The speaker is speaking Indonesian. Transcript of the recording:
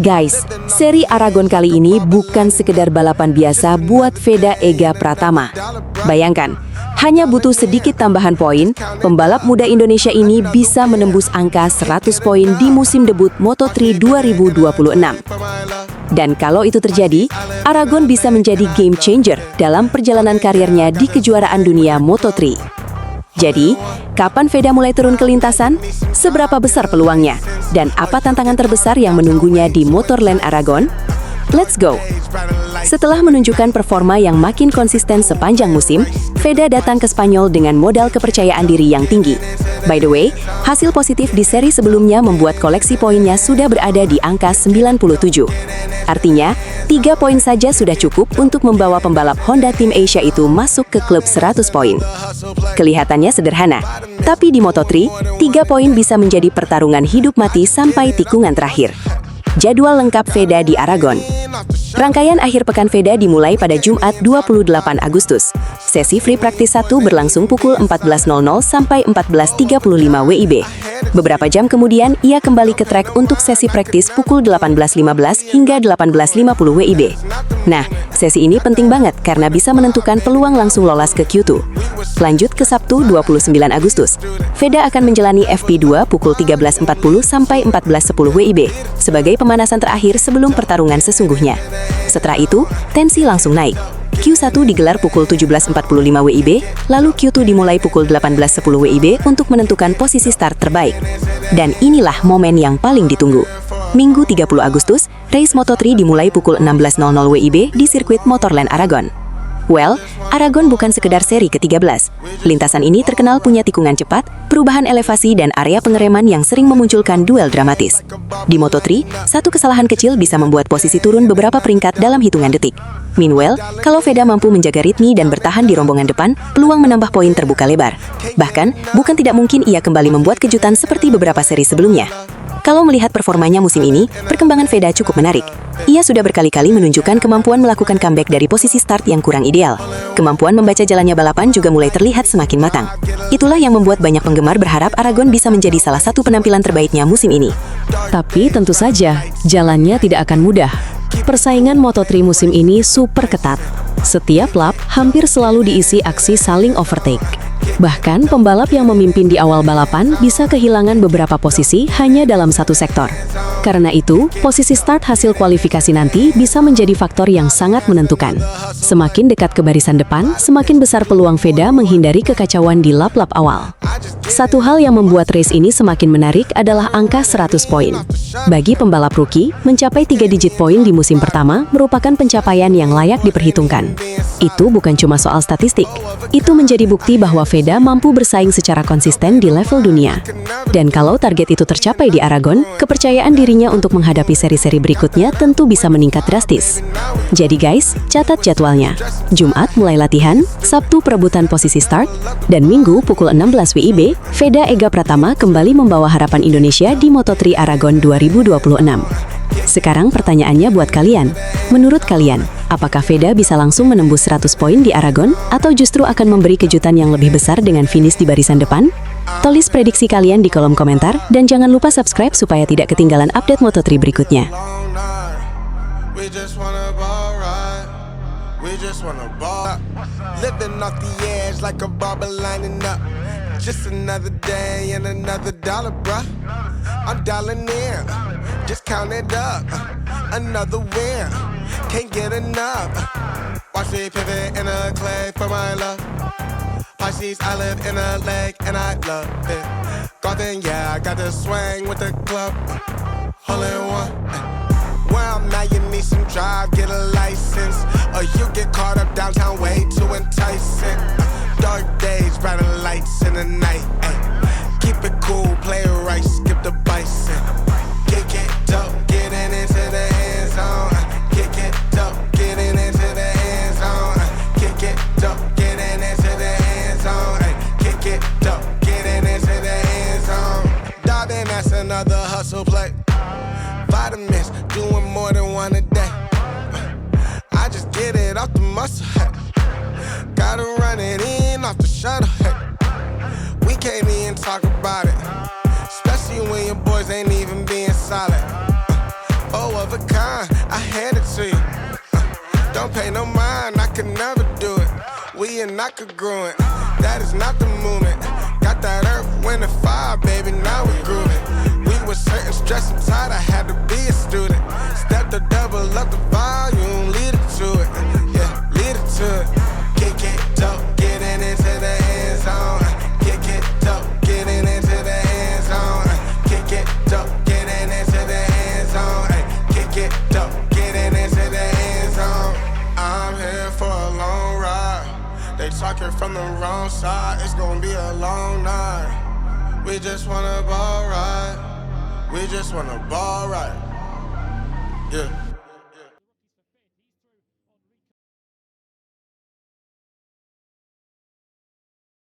Guys, seri Aragon kali ini bukan sekedar balapan biasa buat Veda Ega Pratama. Bayangkan, hanya butuh sedikit tambahan poin, pembalap muda Indonesia ini bisa menembus angka 100 poin di musim debut Moto3 2026. Dan kalau itu terjadi, Aragon bisa menjadi game changer dalam perjalanan karirnya di kejuaraan dunia Moto3. Jadi, kapan Veda mulai turun ke lintasan? Seberapa besar peluangnya? Dan apa tantangan terbesar yang menunggunya di Motorland Aragon? Let's go! Setelah menunjukkan performa yang makin konsisten sepanjang musim, Veda datang ke Spanyol dengan modal kepercayaan diri yang tinggi. By the way, hasil positif di seri sebelumnya membuat koleksi poinnya sudah berada di angka 97. Artinya, 3 poin saja sudah cukup untuk membawa pembalap Honda Tim Asia itu masuk ke klub 100 poin. Kelihatannya sederhana, tapi di Moto3, 3 poin bisa menjadi pertarungan hidup mati sampai tikungan terakhir. Jadwal lengkap Veda di Aragon. Rangkaian akhir pekan Veda dimulai pada Jumat 28 Agustus. Sesi free practice 1 berlangsung pukul 14.00 sampai 14.35 WIB. Beberapa jam kemudian, ia kembali ke trek untuk sesi praktis pukul 18.15 hingga 18.50 WIB. Nah, sesi ini penting banget karena bisa menentukan peluang langsung lolos ke Q2. Lanjut ke Sabtu 29 Agustus. Veda akan menjalani FP2 pukul 13.40 sampai 14.10 WIB sebagai pemanasan terakhir sebelum pertarungan sesungguhnya. Setelah itu, tensi langsung naik. Q1 digelar pukul 17.45 WIB, lalu Q2 dimulai pukul 18.10 WIB untuk menentukan posisi start terbaik. Dan inilah momen yang paling ditunggu. Minggu 30 Agustus, race Moto3 dimulai pukul 16.00 WIB di sirkuit Motorland Aragon. Well, Aragon bukan sekedar seri ke-13. Lintasan ini terkenal punya tikungan cepat, perubahan elevasi, dan area pengereman yang sering memunculkan duel dramatis. Di Moto3, satu kesalahan kecil bisa membuat posisi turun beberapa peringkat dalam hitungan detik. Meanwhile, kalau Veda mampu menjaga ritme dan bertahan di rombongan depan, peluang menambah poin terbuka lebar. Bahkan, bukan tidak mungkin ia kembali membuat kejutan seperti beberapa seri sebelumnya. Kalau melihat performanya musim ini, perkembangan Veda cukup menarik. Ia sudah berkali-kali menunjukkan kemampuan melakukan comeback dari posisi start yang kurang ideal. Kemampuan membaca jalannya balapan juga mulai terlihat semakin matang. Itulah yang membuat banyak penggemar berharap Aragon bisa menjadi salah satu penampilan terbaiknya musim ini. Tapi tentu saja, jalannya tidak akan mudah. Persaingan Moto3 musim ini super ketat. Setiap lap hampir selalu diisi aksi saling overtake. Bahkan pembalap yang memimpin di awal balapan bisa kehilangan beberapa posisi hanya dalam satu sektor. Karena itu, posisi start hasil kualifikasi nanti bisa menjadi faktor yang sangat menentukan. Semakin dekat ke barisan depan, semakin besar peluang Veda menghindari kekacauan di lap-lap awal. Satu hal yang membuat race ini semakin menarik adalah angka 100 poin. Bagi pembalap rookie, mencapai 3 digit poin di musim pertama merupakan pencapaian yang layak diperhitungkan. Itu bukan cuma soal statistik. Itu menjadi bukti bahwa Veda mampu bersaing secara konsisten di level dunia. Dan kalau target itu tercapai di Aragon, kepercayaan dirinya untuk menghadapi seri-seri berikutnya tentu bisa meningkat drastis. Jadi guys, catat jadwalnya. Jumat mulai latihan, Sabtu perebutan posisi start, dan Minggu pukul 16 WIB, Veda Ega Pratama kembali membawa harapan Indonesia di Moto3 Aragon 2026. Sekarang pertanyaannya buat kalian. Menurut kalian, apakah Veda bisa langsung menembus 100 poin di Aragon atau justru akan memberi kejutan yang lebih besar dengan finish di barisan depan? Tulis prediksi kalian di kolom komentar dan jangan lupa subscribe supaya tidak ketinggalan update Moto3 berikutnya. Just another day and another dollar, bruh. I'm dialing in, just count it up. Another win, can't get enough. Watch me pivot in a clay for my love. Pisces, I live in a lake and I love it. Golden, yeah, I got the swing with the club. Hole in one. Well, now you need some drive, get a license, or you get caught up downtown way too enticing. Dark days, brighter lights in the night. Ay. Keep it cool, play it right, skip the bison. Kick it up, getting into the end zone. Kick it up, getting into the end zone. Kick it up, getting into the end zone. Ay. Kick it up, getting into the end zone. Darling, that's another hustle play. Vitamins, doing more than one a day. I just get it off the muscle. Hey. Gotta run it in off the shuttle. Hey. We can't even talk about it, especially when your boys ain't even being solid. Oh, of a kind, I hand it to you. Don't pay no mind, I could never do it. We and I could grow it. That is not the movement. Got that earth, wind, and fire, baby, now we grooving. We were certain, stressed and tired, I had to be a student. Step to double up the volume, lead it to it. Yeah, lead it to it. Kick it, dope, getting into the end zone. Kick it, dope, getting into the end zone. Kick it, dope, getting into the end zone. Kick it, dope, getting into the end zone. I'm here for a long ride. They talking from the wrong side. It's gonna be a long night. We just wanna ball right. We just wanna ball right. Yeah.